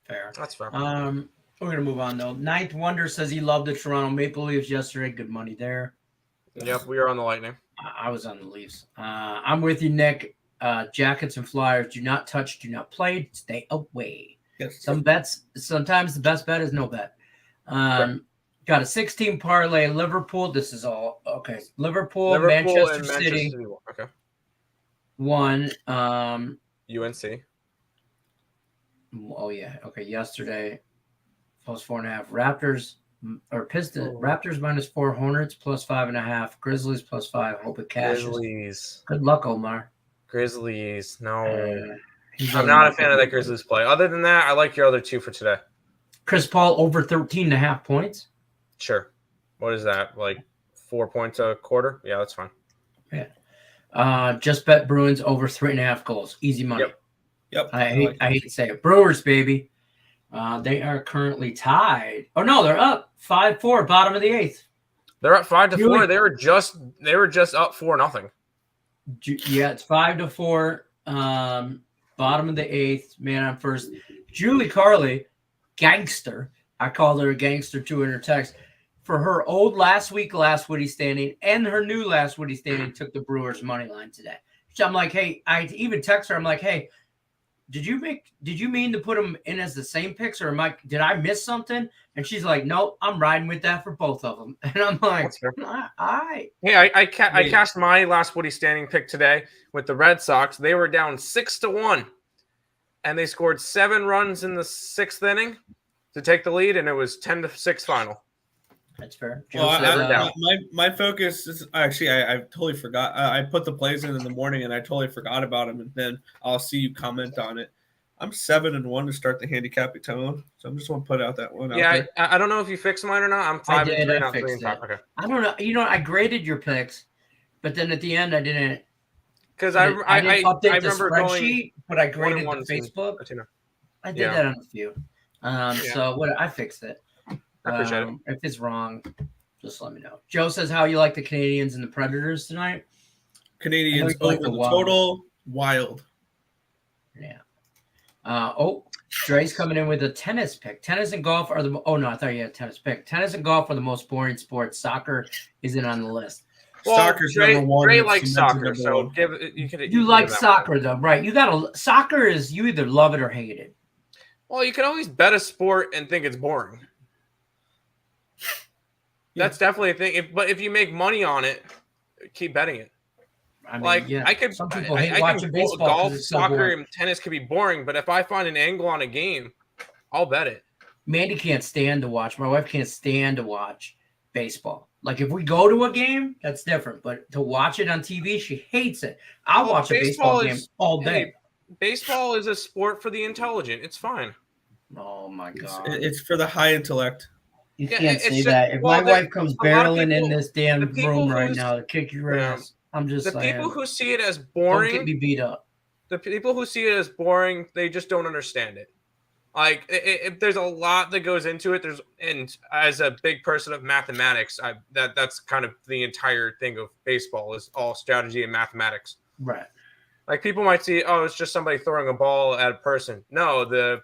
Fair. That's fair. We're going to move on, though. Ninth Wonder says he loved the Toronto Maple Leafs yesterday. Good money there. Yep, we are on the Lightning. I was on the Leafs. I'm with you, Nick. Jackets and Flyers, do not touch, do not play, stay away. Yes. Sometimes the best bet is no bet. Got a 16 parlay. Liverpool, this is all okay. Liverpool Manchester City. Okay. 1. UNC. Oh, yeah. Okay, yesterday. Plus 4.5. Raptors or Pistons. Raptors -4. Hornets +5.5. Grizzlies +5. Hope it cashes. Grizzlies. Good luck, Omar. Grizzlies. No. I'm not a fan of that Grizzlies play. Other than that, I like your other 2 for today. Chris Paul over 13.5 points. Sure. What is that? Like 4 points a quarter? Yeah, that's fine. Yeah. Just bet Bruins over 3.5 goals. Easy money. Yep. I hate to say it. Brewers, baby. They are currently tied. Oh no, they're up 5-4, bottom of the 8th. They're up 5-4. Julie- They were just up 4-0. Yeah, it's 5-4. Bottom of the 8th. Man on first. Julie Carley, gangster. I called her a gangster too in her text. For her old last Woody standing and her new last Woody standing took the Brewers money line today. So I'm like, hey, I even text her. I'm like, hey, did you mean to put them in as the same picks, or did I miss something? And she's like, no, I'm riding with that for both of them. And I'm like, all right. Hey, I cast my last Woody standing pick today with the Red Sox. They were down 6-1, and they scored 7 runs in the 6th inning to take the lead, and it was 10-6 final. That's fair. Well, my focus is actually I totally forgot. I put the plays in the morning and I totally forgot about them, and then I'll see you comment on it. I'm 7-1 to start the handicap tone, so I'm just going to put out that one. Yeah, I don't know if you fixed mine or not. I'm 5-3 now, 3-5. Okay. I don't know. I graded your picks, but then at the end I didn't. Because I update the remember spreadsheet, but I graded the 1-1 Facebook. I did Yeah. that on a few. So I fixed it. I appreciate it. If it's wrong, just let me know. Joe says, how you like the Canadiens and the Predators tonight? Canadiens over the total wild. Yeah. Dre's coming in with a tennis pick. Tennis and golf are the – oh, no, I thought you had a tennis pick. Tennis and golf are the most boring sports. Soccer isn't on the list. Well, Soccer's number one. Dre likes soccer, so you like soccer, though, right? Soccer is you either love it or hate it. Well, you can always bet a sport and think it's boring. That's definitely a thing. But if you make money on it, keep betting it. I mean, some people hate watching baseball. Golf, soccer, and tennis could be boring, but if I find an angle on a game, I'll bet it. Mandy can't stand to watch. My wife can't stand to watch baseball. Like if we go to a game, that's different. But to watch it on TV, she hates it. I'll watch a baseball game all day. Hey, baseball is a sport for the intelligent. It's fine. Oh my god! It's for the high intellect. You can't say that. If my wife comes barreling in this damn room right now to kick your ass, I'm just the saying. People who see it as boring, don't get me beat up. The people who see it as boring, they just don't understand it. Like there's a lot that goes into it. And as a big person of mathematics, that's kind of the entire thing of baseball is all strategy and mathematics. Right. Like people might see, oh, it's just somebody throwing a ball at a person. No, the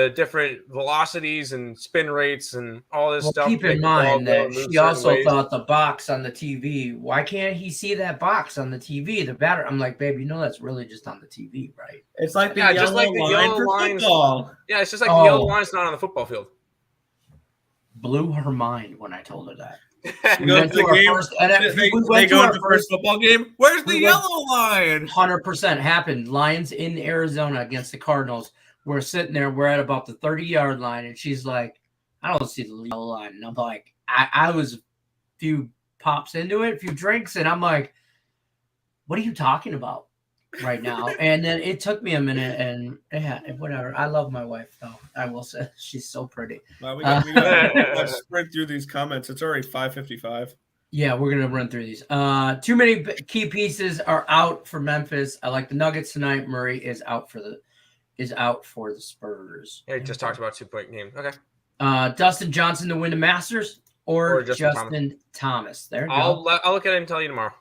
different velocities and spin rates and all this stuff. Keep in mind that she also thought the box on the TV. Why can't he see that box on the TV? The batter. I'm like, babe, that's really just on the TV, right? It's like the yellow line for football. Yeah, it's just like the yellow line's not on the football field. Blew her mind when I told her that. They go into the first football game. Where's the yellow line? 100% happened. Lions in Arizona against the Cardinals. We're sitting there. We're at about the 30-yard line, and she's like, "I don't see the yellow line." And I'm like, I was a few pops into it, a few drinks, and I'm like, "What are you talking about right now?" And then it took me a minute, and yeah, whatever. I love my wife, though. I will say she's so pretty. Well, we got to sprint through these comments. It's already 5:55. Yeah, we're gonna run through these. Too many key pieces are out for Memphis. I like the Nuggets tonight. Murray is out for the Spurs. Yeah, he just talked about 2-point game. Okay. Dustin Johnson to win the Masters or Justin Thomas. There you go. I'll look at it and tell you tomorrow.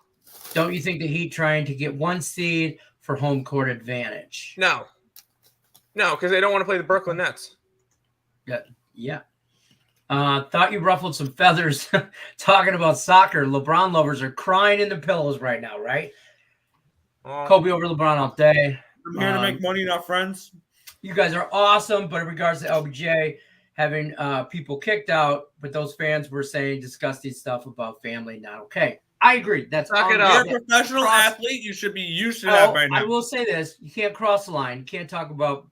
Don't you think the Heat trying to get 1 seed for home court advantage? No, because they don't want to play the Brooklyn Nets. Yeah. Thought you ruffled some feathers talking about soccer. LeBron lovers are crying in the pillows right now, right? Kobe over LeBron all day. I'm here to make money, not friends. You guys are awesome, but in regards to LBJ having people kicked out, but those fans were saying disgusting stuff about family, not okay. I agree. That's Knock it up. You're a professional athlete. You should be used to that by now. I will say this. You can't cross the line. You can't talk about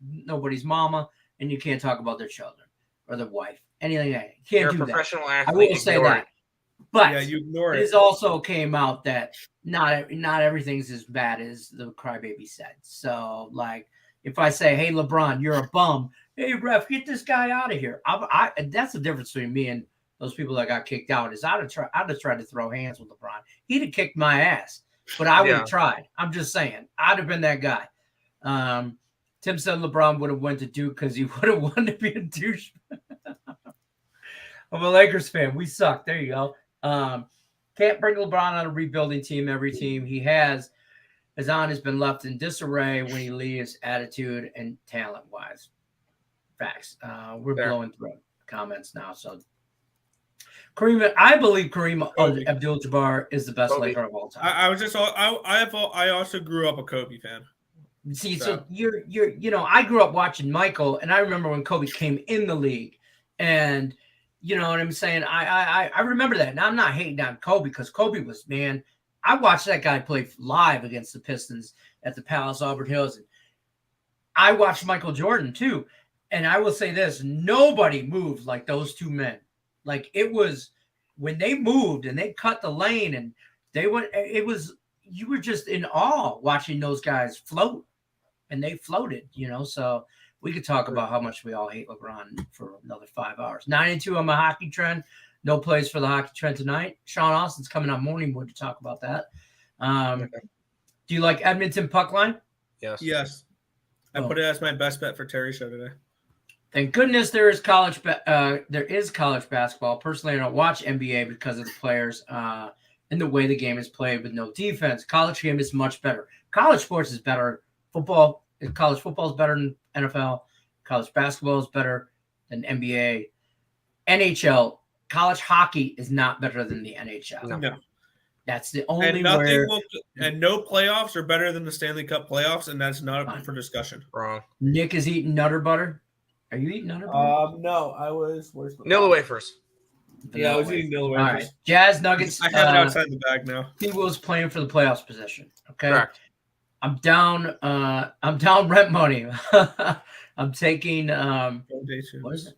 nobody's mama, and you can't talk about their children or their wife. Anything like that. You can't do that. You're a professional athlete. I will say that. But you ignore it also came out that not everything's as bad as the crybaby said. So, like, if I say, "Hey, LeBron, you're a bum," "Hey, ref, get this guy out of here," that's the difference between me and those people that got kicked out. Is I'd have tried to throw hands with LeBron. He'd have kicked my ass, but I would have tried. I'm just saying, I'd have been that guy. Tim said LeBron would have went to Duke because he would have wanted to be a douche. I'm a Lakers fan. We suck. There you go. Can't bring LeBron on a rebuilding team. Every team he has been left in disarray when he leaves, attitude and talent-wise. Facts. We're blowing through comments now. So I believe Kareem Abdul-Jabbar is the best Laker of all time. I also grew up a Kobe fan. See, so I grew up watching Michael, and I remember when Kobe came in the league, and you know what I'm saying? I remember that. And I'm not hating on Kobe because Kobe was, man, I watched that guy play live against the Pistons at the Palace Auburn Hills. And I watched Michael Jordan too. And I will say this, nobody moved like those two men. Like it was when they moved and they cut the lane and you were just in awe watching those guys float, and they floated, so we could talk about how much we all hate LeBron for another 5 hours. 9-2 on my hockey trend. No plays for the hockey trend tonight. Sean Austin's coming on Morningwood to talk about that. Do you like Edmonton puck line? Yes. I put it as my best bet for Terry's show today. Thank goodness there is college basketball. Personally, I don't watch NBA because of the players and the way the game is played with no defense. College game is much better. College sports is better. College football is better than NFL. College basketball is better than NBA. NHL, college hockey is not better than the NHL. No. That's the only and no playoffs are better than the Stanley Cup playoffs, and that's not up for discussion. Wrong. Nick is eating Nutter Butter. Are you eating Nutter Butter? No, I was. Where's my Nilla wafers. Yeah, I was eating Nilla wafers. All right. Jazz Nuggets. I have it outside the bag now. He was playing for the playoffs position. Okay. Correct. I'm down rent money. I'm taking Donation. What is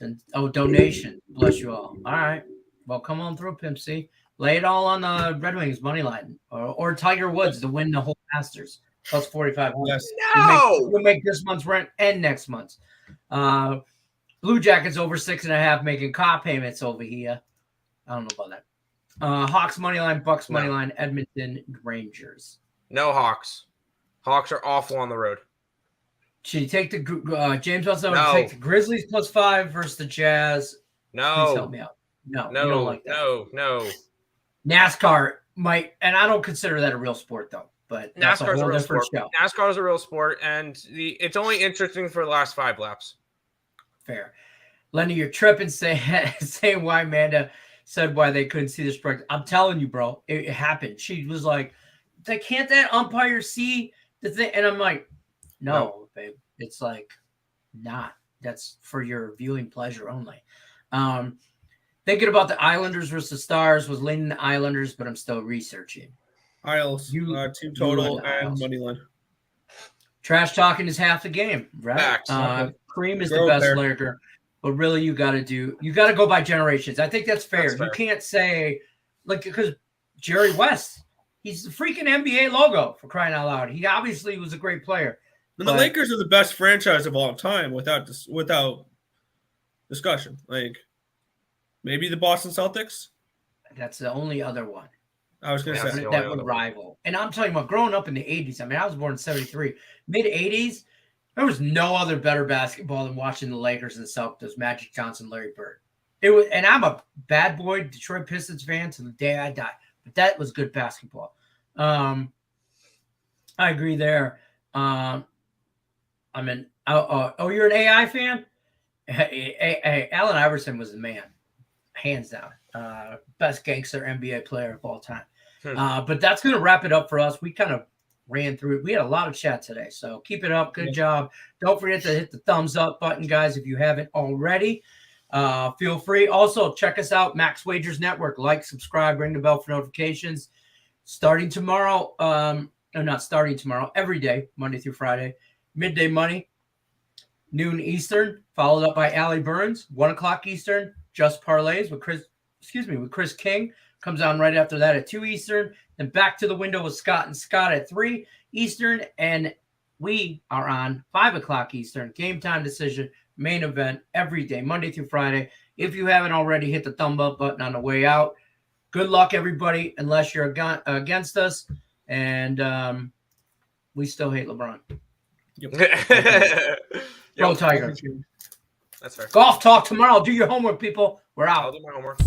it? Donation. Bless you all. All right. Well, come on through, Pimp C. Lay it all on the Red Wings money line or Tiger Woods to win the whole Masters plus 45. Yes. No. We'll make this month's rent and next month's. Blue Jackets over 6.5 making car payments over here. I don't know about that. Hawks money line, Bucks money line, Edmonton Rangers. No Hawks. Hawks are awful on the road. Should you take the James wants to take the Grizzlies plus 5 versus the Jazz? No. Please help me out. No, you don't like that. No. NASCAR might, and I don't consider that a real sport though. But NASCAR is a real sport. Show. NASCAR is a real sport, and it's only interesting for the last 5 laps. Fair. Lenny, you're tripping saying why Amanda said why they couldn't see the spread. I'm telling you, bro, it happened. She was like, can't that umpire see the thing? And I'm like, no, babe. It's like not. That's for your viewing pleasure only. Thinking about the Islanders versus Stars, was leaning the Islanders, but I'm still researching. Isles, team total and money line. Trash talking is half the game, right? Kareem is the best Laker, but really you got to go by generations. I think that's fair. You can't say because Jerry West, he's the freaking NBA logo for crying out loud. He obviously was a great player. And the Lakers are the best franchise of all time without discussion. Like maybe the Boston Celtics. That's the only other one. I was going to say that would rival. And I'm talking about growing up in the 80s. I mean, I was born in 73. Mid-80s, there was no other better basketball than watching the Lakers and Celtics, Magic Johnson, Larry Bird. It was, and I'm a bad boy Detroit Pistons fan to the day I die. But that was good basketball. I agree there. You're an AI fan? Hey, Allen Iverson was the man. Hands down. Best gangster NBA player of all time. But that's going to wrap it up for us. We kind of ran through it. We had a lot of chat today, so keep it up. Good job. Don't forget to hit the thumbs up button, guys, if you haven't already. Feel free. Also, check us out, Max Wagers Network. Like, subscribe, ring the bell for notifications. Starting tomorrow, not starting tomorrow, every day, Monday through Friday, midday money, noon Eastern, followed up by Allie Burns, 1 o'clock Eastern, just parlays with Chris King. Comes on right after that at 2 Eastern. Then back to the window with Scott and Scott at 3 Eastern. And we are on 5 o'clock Eastern. Game time decision, main event every day, Monday through Friday. If you haven't already, hit the thumb up button on the way out. Good luck, everybody, unless you're against us. And we still hate LeBron. Go Tigers. That's fair. Golf talk tomorrow. Do your homework, people. We're I'll out. do my homework.